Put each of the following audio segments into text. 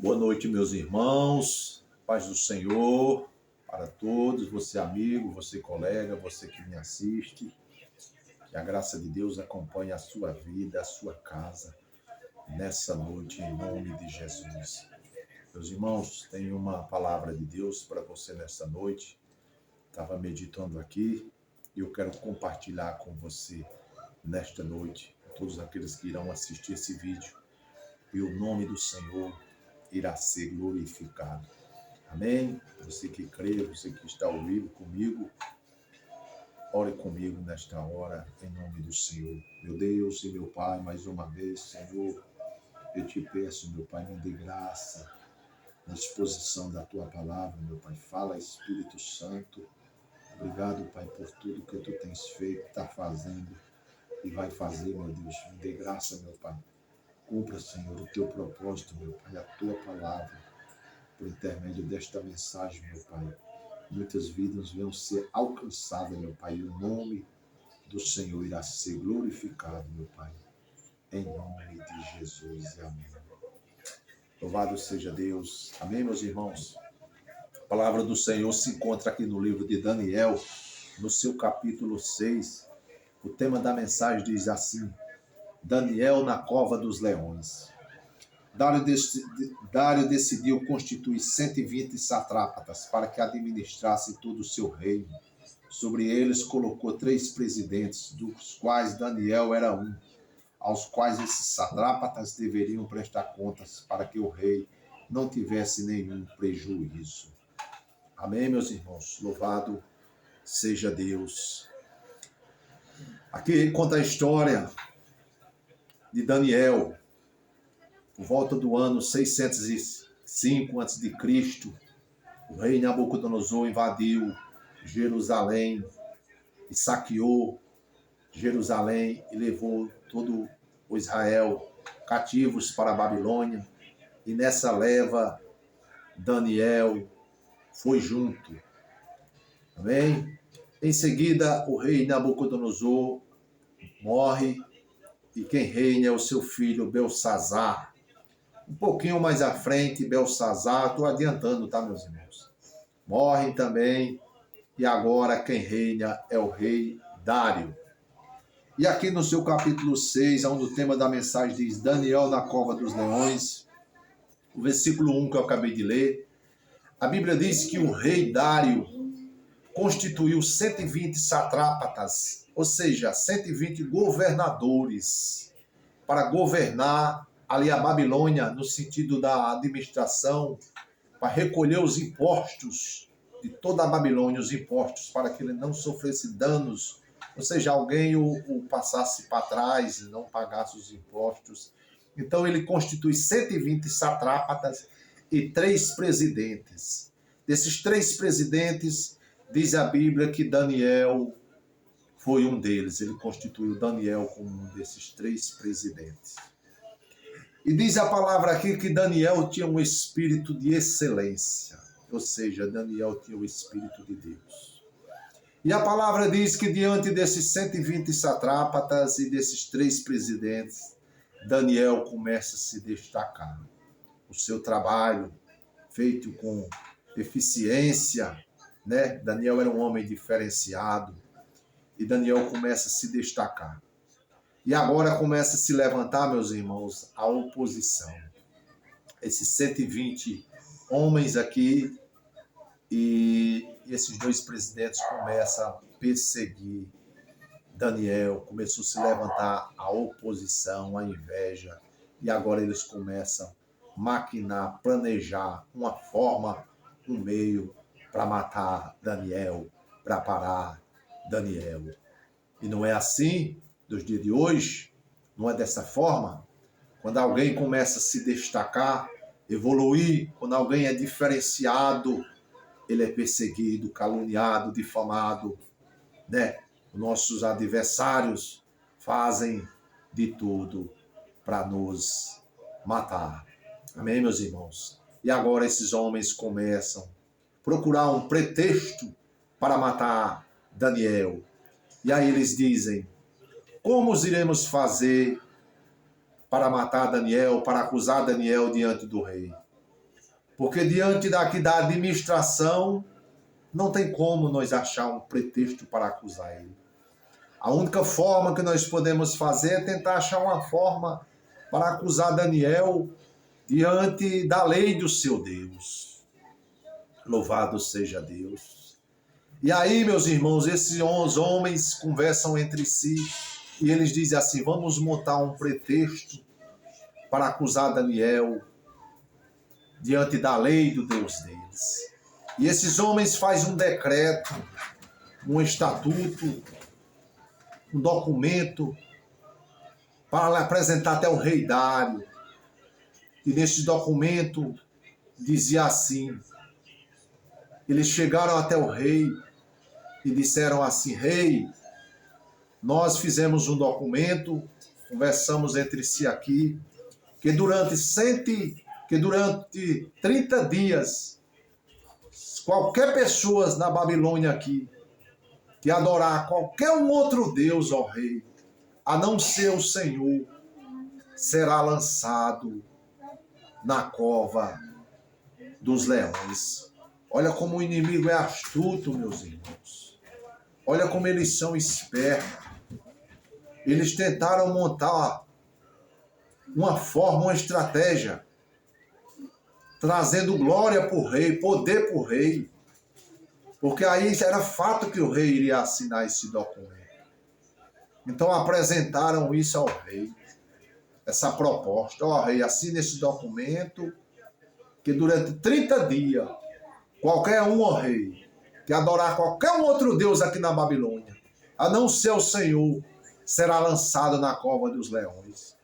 Boa noite, meus irmãos. Paz do Senhor para todos, você amigo, você colega, você que me assiste. Que a graça de Deus acompanhe a sua vida, a sua casa, nessa noite, em nome de Jesus. Meus irmãos, tenho uma palavra de Deus para você nessa noite. Estava meditando aqui e eu quero compartilhar com você nesta noite, todos aqueles que irão assistir esse vídeo. E o nome do Senhor irá ser glorificado. Amém? Você que crê, você que está ao vivo comigo, ore comigo nesta hora, em nome do Senhor. Meu Deus e meu Pai, mais uma vez, Senhor, eu te peço, meu Pai, me dê graça na exposição da Tua palavra, meu Pai. Fala, Espírito Santo. Obrigado, Pai, por tudo que Tu tens feito, está fazendo e vai fazer, meu Deus. Me dê graça, meu Pai. Cumpra, Senhor, o Teu propósito, meu Pai, a Tua palavra, por intermédio desta mensagem, meu Pai. Muitas vidas vão ser alcançadas, meu Pai, e o nome do Senhor irá ser glorificado, meu Pai, em nome de Jesus. Amém. Louvado seja Deus. Amém, meus irmãos? A palavra do Senhor se encontra aqui no livro de Daniel, no seu capítulo 6. O tema da mensagem diz assim: Daniel na cova dos leões. Dário decidiu constituir 120 satrápatas para que administrassem todo o seu reino. Sobre eles colocou 3 presidentes, dos quais Daniel era um, aos quais esses satrápatas deveriam prestar contas para que o rei não tivesse nenhum prejuízo. Amém, meus irmãos? Louvado seja Deus. Aqui conta a história de Daniel. Por volta do ano 605 a.C., o rei Nabucodonosor invadiu Jerusalém e saqueou Jerusalém e levou todo o Israel cativos para a Babilônia. E nessa leva, Daniel foi junto. Amém? Em seguida, o rei Nabucodonosor morre e quem reina é o seu filho Belsazar. Um pouquinho mais à frente, Belsazar, estou adiantando, tá, meus irmãos? Morre também, e agora quem reina é o rei Dário. E aqui no seu capítulo 6, onde o tema da mensagem diz Daniel na cova dos leões, o versículo 1 que eu acabei de ler, a Bíblia diz que o rei Dário constituiu 120 satrápatas, ou seja, 120 governadores, para governar ali a Babilônia, no sentido da administração, para recolher os impostos de toda a Babilônia, os impostos, para que ele não sofresse danos, ou seja, alguém o passasse para trás e não pagasse os impostos. Então ele constitui 120 satrápatas e 3 presidentes. Desses 3 presidentes, diz a Bíblia que Daniel foi um deles. Ele constituiu Daniel como um desses 3 presidentes. E diz a palavra aqui que Daniel tinha um espírito de excelência, ou seja, Daniel tinha o espírito de Deus. E a palavra diz que diante desses 120 satrápatas e desses 3 presidentes, Daniel começa a se destacar. O seu trabalho, feito com eficiência, né? Daniel era um homem diferenciado e Daniel começa a se destacar. E agora começa a se levantar, meus irmãos, a oposição. Esses 120 homens aqui e esses 2 presidentes começam a perseguir Daniel. Começou a se levantar a oposição, a inveja. E agora eles começam a maquinar, planejar uma forma, um meio para matar Daniel, para parar Daniel. E não é assim dos dias de hoje, não é dessa forma. Quando alguém começa a se destacar, evoluir, quando alguém é diferenciado, ele é perseguido, caluniado, difamado, né? Nossos adversários fazem de tudo para nos matar. Amém, meus irmãos? E agora esses homens começam a procurar um pretexto para matar Daniel. E aí eles dizem: como iremos fazer para matar Daniel, para acusar Daniel diante do rei? Porque diante daqui da administração, não tem como nós achar um pretexto para acusar ele. A única forma que nós podemos fazer é tentar achar uma forma para acusar Daniel diante da lei do seu Deus. Louvado seja Deus. E aí, meus irmãos, esses homens conversam entre si e eles dizem assim: vamos montar um pretexto para acusar Daniel diante da lei do Deus deles. E esses homens fazem um decreto, um estatuto, um documento para apresentar até o rei Dário. E nesse documento dizia assim: eles chegaram até o rei e disseram assim: rei, nós fizemos um documento, conversamos entre si aqui, que durante 30 dias, qualquer pessoa na Babilônia aqui, que adorar qualquer um outro Deus, ó rei, a não ser o Senhor, será lançado na cova dos leões. Olha como o inimigo é astuto, meus irmãos. Olha como eles são espertos. Eles tentaram montar uma forma, uma estratégia, trazendo glória para o rei, poder para o rei. Porque aí era fato que o rei iria assinar esse documento. Então apresentaram isso ao rei, essa proposta. Ó rei, assine esse documento, que durante 30 dias, qualquer um, ó rei, que adorar qualquer um outro Deus aqui na Babilônia, a não ser o Senhor, será lançado na cova dos leões.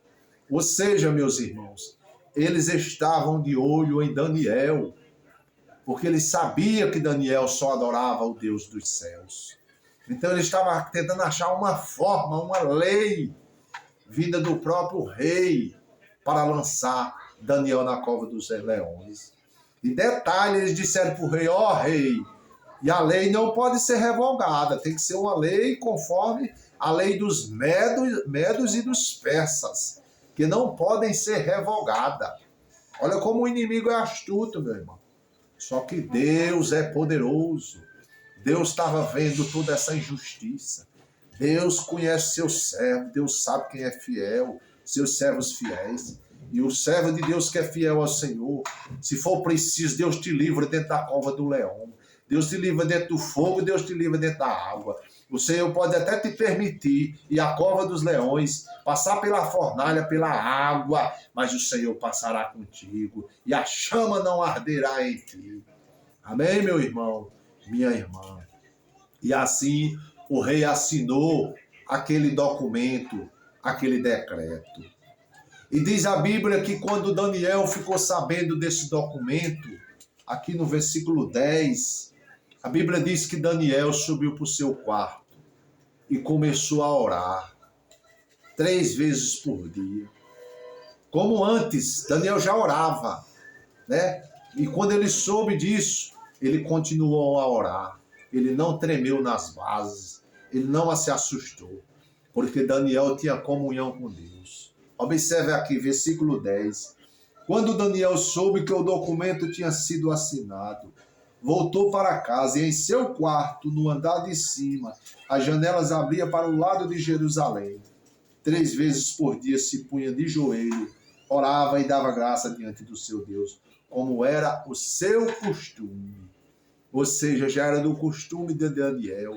Ou seja, meus irmãos, eles estavam de olho em Daniel, porque eles sabiam que Daniel só adorava o Deus dos céus. Então ele estava tentando achar uma forma, uma lei, vinda do próprio rei, para lançar Daniel na cova dos leões. E detalhe, eles disseram para o rei: ó rei, e a lei não pode ser revogada, tem que ser uma lei conforme a lei dos medos e dos persas, que não podem ser revogada. Olha como o inimigo é astuto, meu irmão. Só que Deus é poderoso. Deus estava vendo toda essa injustiça. Deus conhece seus servos, Deus sabe quem é fiel, seus servos fiéis. E o servo de Deus que é fiel ao Senhor, se for preciso, Deus te livra dentro da cova do leão. Deus te livra dentro do fogo, Deus te livra dentro da água. O Senhor pode até te permitir ir à cova dos leões, passar pela fornalha, pela água, mas o Senhor passará contigo e a chama não arderá em ti. Amém, meu irmão, minha irmã? E assim o rei assinou aquele documento, aquele decreto. E diz a Bíblia que quando Daniel ficou sabendo desse documento, aqui no versículo 10, a Bíblia diz que Daniel subiu para o seu quarto e começou a orar 3 vezes por dia. Como antes, Daniel já orava, né? E quando ele soube disso, ele continuou a orar. Ele não tremeu nas bases, ele não se assustou, porque Daniel tinha comunhão com Deus. Observe aqui, versículo 10. Quando Daniel soube que o documento tinha sido assinado, voltou para casa e em seu quarto, no andar de cima, as janelas abriam para o lado de Jerusalém. 3 vezes por dia se punha de joelho, orava e dava graça diante do seu Deus, como era o seu costume. Ou seja, já era do costume de Daniel.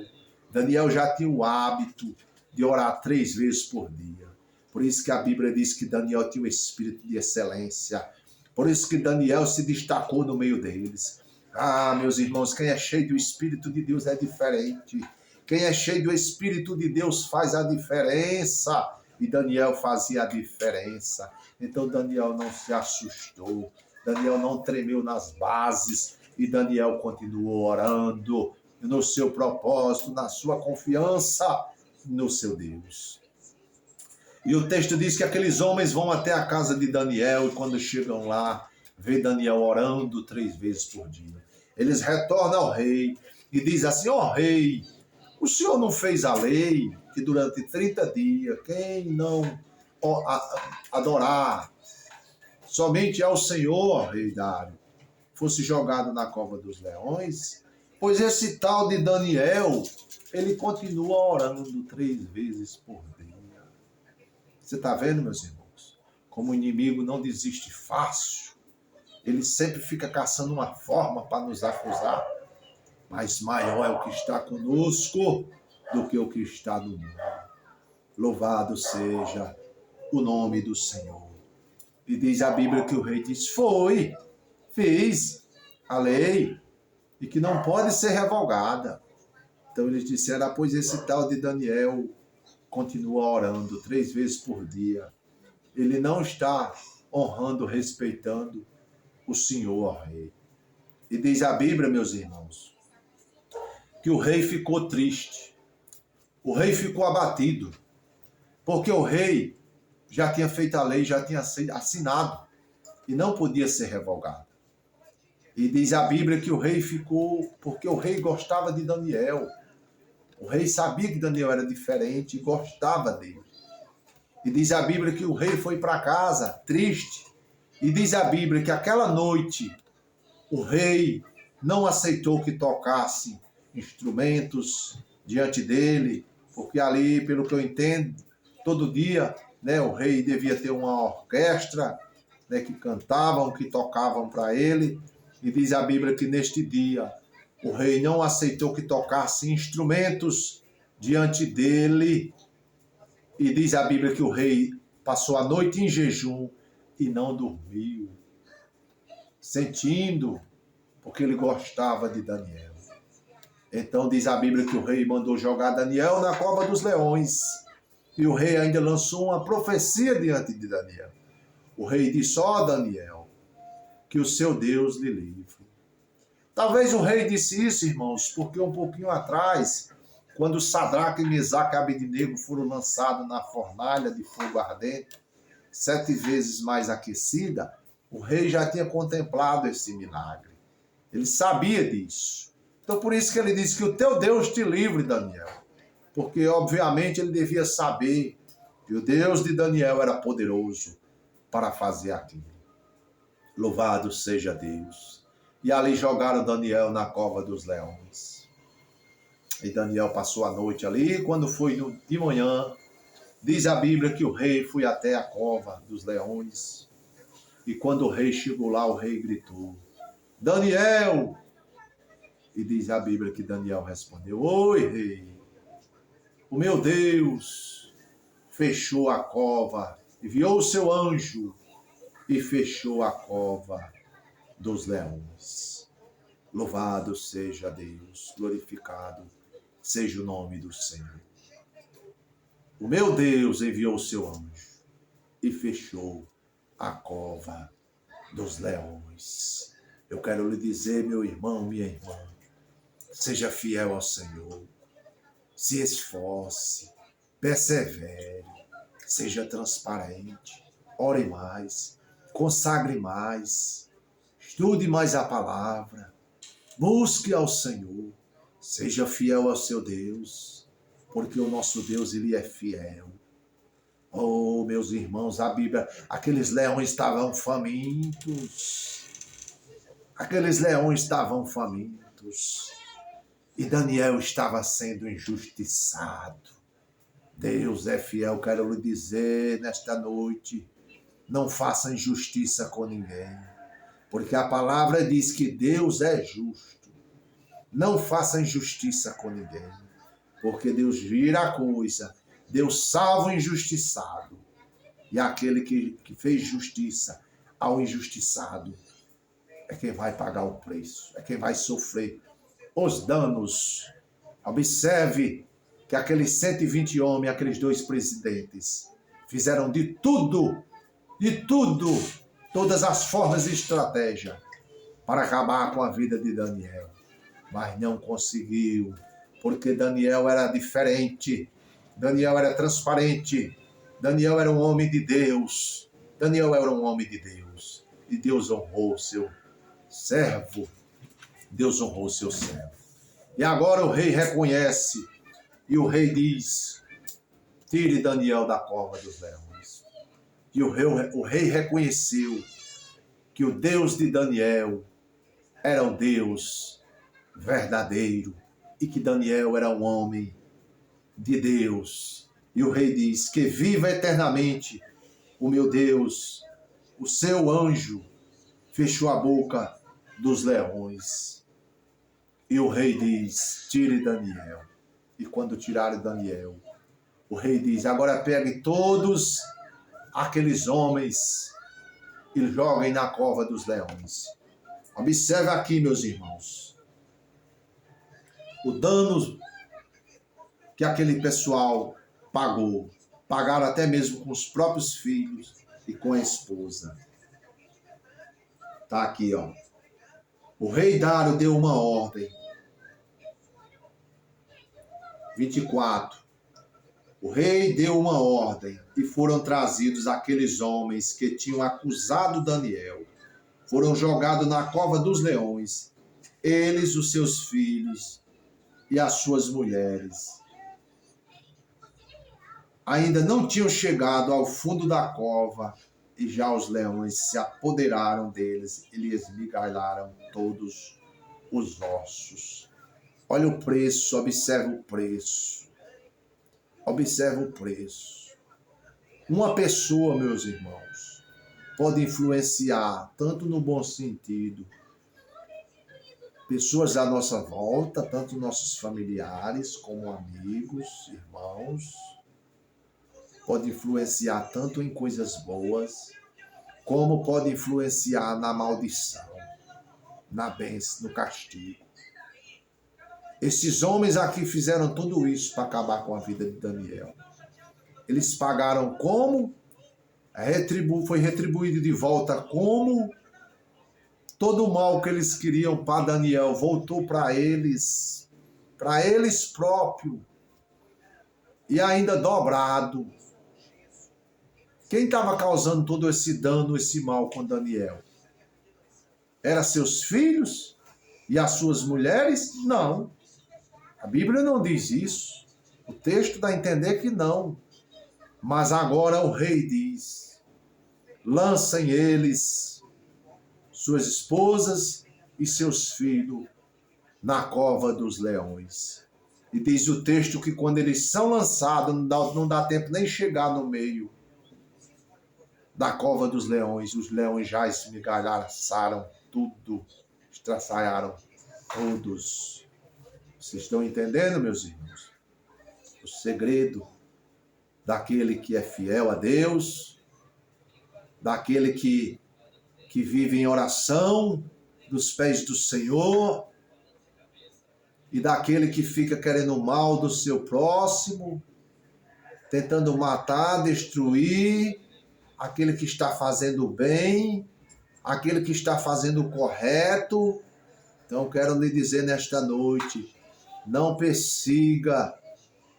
Daniel já tinha o hábito de orar 3 vezes por dia. Por isso que a Bíblia diz que Daniel tinha um espírito de excelência. Por isso que Daniel se destacou no meio deles. Ah, meus irmãos, quem é cheio do Espírito de Deus é diferente. Quem é cheio do Espírito de Deus faz a diferença. E Daniel fazia a diferença. Então Daniel não se assustou. Daniel não tremeu nas bases. E Daniel continuou orando no seu propósito, na sua confiança no seu Deus. E o texto diz que aqueles homens vão até a casa de Daniel e quando chegam lá, vê Daniel orando 3 vezes por dia. Eles retornam ao rei e dizem assim: ó rei, o senhor não fez a lei que durante 30 dias quem não adorar somente ao Senhor, rei Dário, fosse jogado na cova dos leões, pois esse tal de Daniel, ele continua orando 3 vezes por dia. Você está vendo, meus irmãos? Como o inimigo não desiste fácil. Ele sempre fica caçando uma forma para nos acusar. Mas maior é o que está conosco do que o que está no mundo. Louvado seja o nome do Senhor. E diz a Bíblia que o rei diz, fiz a lei e que não pode ser revogada. Então eles disseram, pois esse tal de Daniel continua orando 3 vezes por dia. Ele não está honrando, respeitando o Senhor, ó rei. E diz a Bíblia, meus irmãos, que o rei ficou triste. O rei ficou abatido. Porque o rei já tinha feito a lei, já tinha assinado. E não podia ser revogada. E diz a Bíblia que o rei ficou, porque o rei gostava de Daniel. O rei sabia que Daniel era diferente e gostava dele. E diz a Bíblia que o rei foi para casa triste. E diz a Bíblia que aquela noite o rei não aceitou que tocasse instrumentos diante dele, porque ali, pelo que eu entendo, todo dia, né, o rei devia ter uma orquestra, né, que cantavam, que tocavam para ele. E diz a Bíblia que neste dia o rei não aceitou que tocasse instrumentos diante dele. E diz a Bíblia que o rei passou a noite em jejum e não dormiu, sentindo, porque ele gostava de Daniel. Então diz a Bíblia que o rei mandou jogar Daniel na cova dos leões. E o rei ainda lançou uma profecia diante de Daniel. O rei disse, Daniel, que o seu Deus lhe livre. Talvez o rei disse isso, irmãos, porque um pouquinho atrás, quando Sadraque, Mesaque e Abednego foram lançados na fornalha de fogo ardente, 7 vezes mais aquecida, o rei já tinha contemplado esse milagre. Ele sabia disso. Então por isso que ele disse que o teu Deus te livre, Daniel. Porque obviamente ele devia saber que o Deus de Daniel era poderoso para fazer aquilo. Louvado seja Deus. E ali jogaram Daniel na cova dos leões. E Daniel passou a noite ali. Quando foi de manhã, diz a Bíblia que o rei foi até a cova dos leões. E quando o rei chegou lá, o rei gritou, Daniel! E diz a Bíblia que Daniel respondeu, oi, rei. O meu Deus fechou a cova, enviou o seu anjo e fechou a cova dos leões. Louvado seja Deus, glorificado seja o nome do Senhor. O meu Deus enviou o seu anjo e fechou a cova dos leões. Eu quero lhe dizer, meu irmão, minha irmã, seja fiel ao Senhor, se esforce, persevere, seja transparente, ore mais, consagre mais, estude mais a palavra, busque ao Senhor, seja fiel ao seu Deus, porque o nosso Deus, ele é fiel. Oh, meus irmãos, a Bíblia, aqueles leões estavam famintos. Aqueles leões estavam famintos. E Daniel estava sendo injustiçado. Deus é fiel, quero lhe dizer nesta noite, não faça injustiça com ninguém, porque a palavra diz que Deus é justo. Não faça injustiça com ninguém, porque Deus vira a coisa, Deus salva o injustiçado, e aquele que fez justiça ao injustiçado é quem vai pagar o preço, é quem vai sofrer os danos. Observe que aqueles 120 homens, aqueles 2 presidentes, fizeram de tudo, todas as formas de estratégia para acabar com a vida de Daniel. Mas não conseguiu, porque Daniel era diferente, Daniel era transparente, Daniel era um homem de Deus, Daniel era um homem de Deus, e Deus honrou o seu servo, Deus honrou o seu servo. E agora o rei reconhece, e o rei diz, tire Daniel da cova dos leões. E o rei reconheceu que o Deus de Daniel era um Deus verdadeiro e que Daniel era um homem de Deus. E o rei diz: que viva eternamente o meu Deus, o seu anjo fechou a boca dos leões. E o rei diz: tire Daniel. E quando tiraram Daniel, o rei diz: agora pegue todos aqueles homens e joguem na cova dos leões. Observe aqui, meus irmãos, o dano que aquele pessoal pagou. Pagaram até mesmo com os próprios filhos e com a esposa. Tá aqui, ó. O rei Dário deu uma ordem. 24. O rei deu uma ordem e foram trazidos aqueles homens que tinham acusado Daniel. Foram jogados na cova dos leões, eles, os seus filhos e as suas mulheres. Ainda não tinham chegado ao fundo da cova e já os leões se apoderaram deles e lhes esmigalharam todos os ossos. Olha o preço, observa o preço. Observa o preço. Uma pessoa, meus irmãos, pode influenciar, tanto no bom sentido, pessoas à nossa volta, tanto nossos familiares como amigos, irmãos. Pode influenciar tanto em coisas boas, como pode influenciar na maldição, na bênção, no castigo. Esses homens aqui fizeram tudo isso para acabar com a vida de Daniel. Eles pagaram como? Foi retribuído de volta como? Todo o mal que eles queriam para Daniel voltou para eles próprios, e ainda dobrado. Quem estava causando todo esse dano, esse mal com Daniel? Eram seus filhos e as suas mulheres? Não. A Bíblia não diz isso. O texto dá a entender que não. Mas agora o rei diz: lancem eles, suas esposas e seus filhos, na cova dos leões. E diz o texto que quando eles são lançados, não dá tempo nem chegar no meio da cova dos leões. Os leões já esmigalharam tudo, estraçalharam todos. Vocês estão entendendo, meus irmãos? O segredo daquele que é fiel a Deus, daquele que vive em oração dos pés do Senhor, e daquele que fica querendo o mal do seu próximo, tentando matar, destruir, aquele que está fazendo o bem, aquele que está fazendo o correto. Então quero lhe dizer nesta noite: não persiga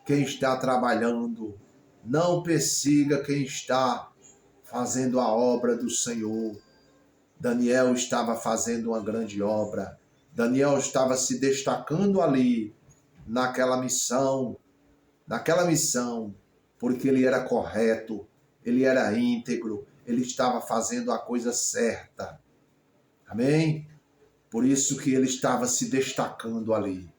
quem está trabalhando, não persiga quem está fazendo a obra do Senhor. Daniel estava fazendo uma grande obra. Daniel estava se destacando ali, naquela missão, porque ele era correto, ele era íntegro, ele estava fazendo a coisa certa. Amém? Por isso que ele estava se destacando ali.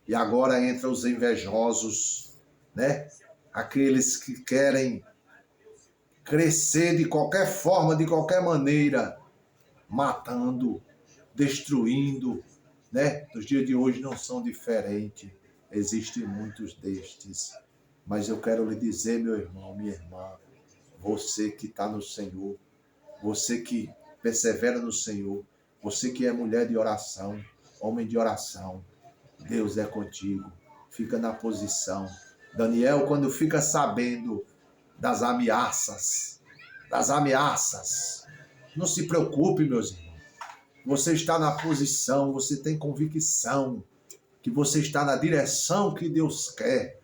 E agora entra os invejosos, né? Aqueles que querem crescer de qualquer forma, de qualquer maneira, matando, destruindo, né? Nos dias de hoje não são diferentes. Existem muitos destes. Mas eu quero lhe dizer, meu irmão, minha irmã, você que está no Senhor, você que persevera no Senhor, você que é mulher de oração, homem de oração, Deus é contigo. Fica na posição. Daniel, quando fica sabendo das ameaças, não se preocupe, meus irmãos. Você está na posição, você tem convicção que você está na direção que Deus quer.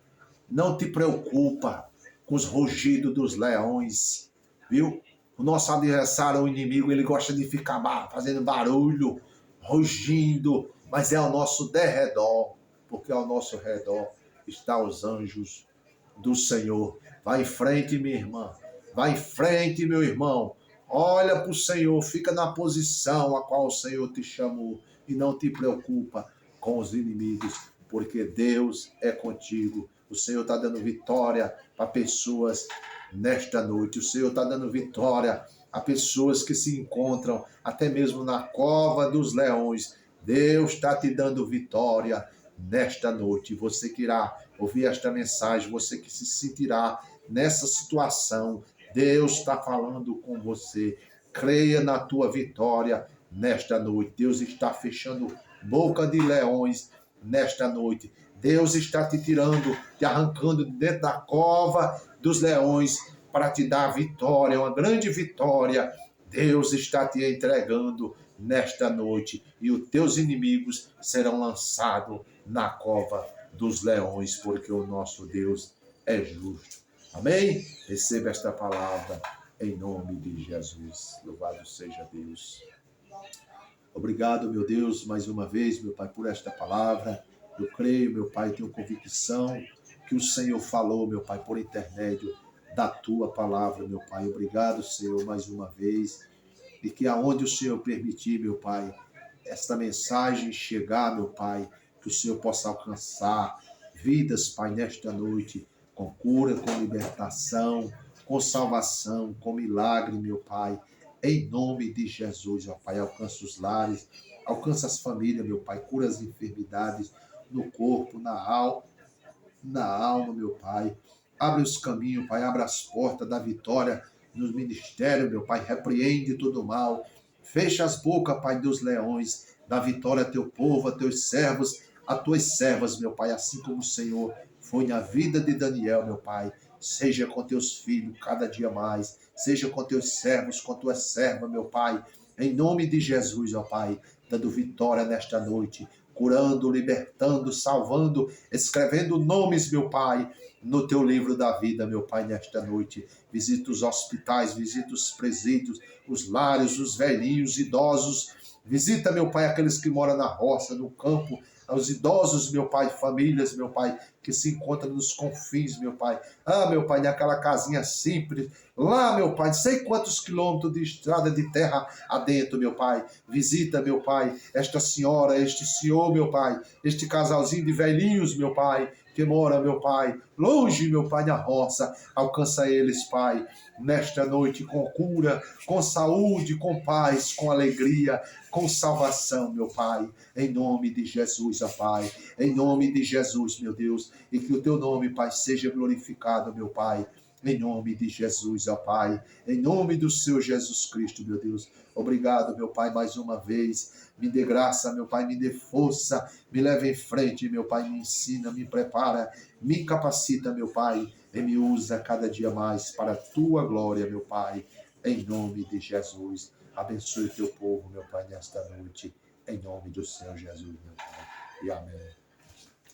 Não te preocupa com os rugidos dos leões, viu? O nosso adversário, o inimigo, ele gosta de ficar fazendo barulho, rugindo, mas é ao nosso derredor, porque ao nosso redor estão os anjos do Senhor. Vai em frente, minha irmã. Vai em frente, meu irmão. Olha para o Senhor, fica na posição a qual o Senhor te chamou e não te preocupa com os inimigos, porque Deus é contigo. O Senhor está dando vitória para pessoas nesta noite. O Senhor está dando vitória a pessoas que se encontram até mesmo na cova dos leões. Deus está te dando vitória nesta noite. Você que irá ouvir esta mensagem, você que se sentirá nessa situação, Deus está falando com você. Creia na tua vitória nesta noite. Deus está fechando boca de leões nesta noite. Deus está te tirando, te arrancando dentro da cova dos leões para te dar vitória, uma grande vitória. Deus está te entregando nesta noite e os teus inimigos serão lançados na cova dos leões, porque o nosso Deus é justo. Amém? Receba esta palavra em nome de Jesus. Louvado seja Deus. Obrigado, meu Deus, mais uma vez, meu Pai, por esta palavra. Eu creio, meu Pai, tenho convicção que o Senhor falou, meu Pai, por intermédio da tua palavra, meu Pai. Obrigado, Senhor, mais uma vez. E que aonde o Senhor permitir, meu Pai, esta mensagem chegar, meu Pai, que o Senhor possa alcançar vidas, Pai, nesta noite, com cura, com libertação, com salvação, com milagre, meu Pai. Em nome de Jesus, ó Pai, alcança os lares, alcança as famílias, meu Pai, cura as enfermidades no corpo, na alma, meu Pai. Abre os caminhos, Pai, abre as portas da vitória nos ministérios, meu Pai. Repreende todo o mal. Fecha as bocas, Pai, dos leões. Dá vitória a teu povo, a teus servos, a tuas servas, meu Pai. Assim como o Senhor foi na vida de Daniel, meu Pai. Seja com teus filhos cada dia mais. Seja com teus servos, com tua serva, meu Pai. Em nome de Jesus, ó Pai. Dando vitória nesta noite. Curando, libertando, salvando, escrevendo nomes, meu Pai, no teu livro da vida, meu Pai, nesta noite. Visita os hospitais, visita os presídios, os lares, os velhinhos, idosos. Visita, meu Pai, aqueles que moram na roça, no campo, os idosos, meu Pai, famílias, meu Pai, que se encontram nos confins, meu Pai. Ah, meu Pai, naquela casinha simples, lá, meu Pai, não sei quantos quilômetros de estrada de terra adentro, meu Pai. Visita, meu Pai, esta senhora, este senhor, meu Pai, este casalzinho de velhinhos, meu Pai, que mora, meu Pai, longe, meu Pai, na roça. Alcança eles, Pai, nesta noite com cura, com saúde, com paz, com alegria, com salvação, meu Pai, em nome de Jesus, ó Pai, em nome de Jesus, meu Deus, e que o teu nome, Pai, seja glorificado, meu Pai, em nome de Jesus, ó Pai, em nome do Senhor Jesus Cristo, meu Deus. Obrigado, meu Pai, mais uma vez. Me dê graça, meu Pai, me dê força, me leve em frente, meu Pai, me ensina, me prepara, me capacita, meu Pai, e me usa cada dia mais para a tua glória, meu Pai, em nome de Jesus. Abençoe o teu povo, meu Pai, nesta noite, em nome do Senhor Jesus, meu Pai. E amém.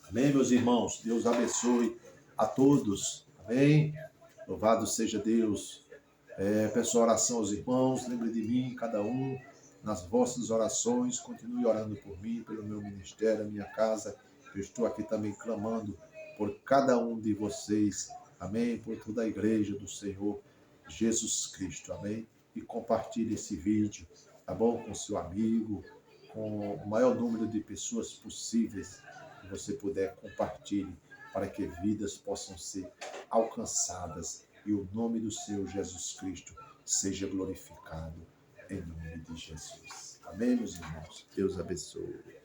Amém, meus irmãos. Deus abençoe a todos. Amém. Louvado seja Deus. Peço oração aos irmãos. Lembre de mim, cada um, nas vossas orações. Continue orando por mim, pelo meu ministério, a minha casa. Eu estou aqui também clamando por cada um de vocês. Amém. Por toda a igreja do Senhor Jesus Cristo. Amém. E compartilhe esse vídeo, tá bom? Com seu amigo, com o maior número de pessoas possíveis que você puder, compartilhe para que vidas possam ser alcançadas e o nome do Senhor Jesus Cristo seja glorificado em nome de Jesus. Amém, meus irmãos? Deus abençoe.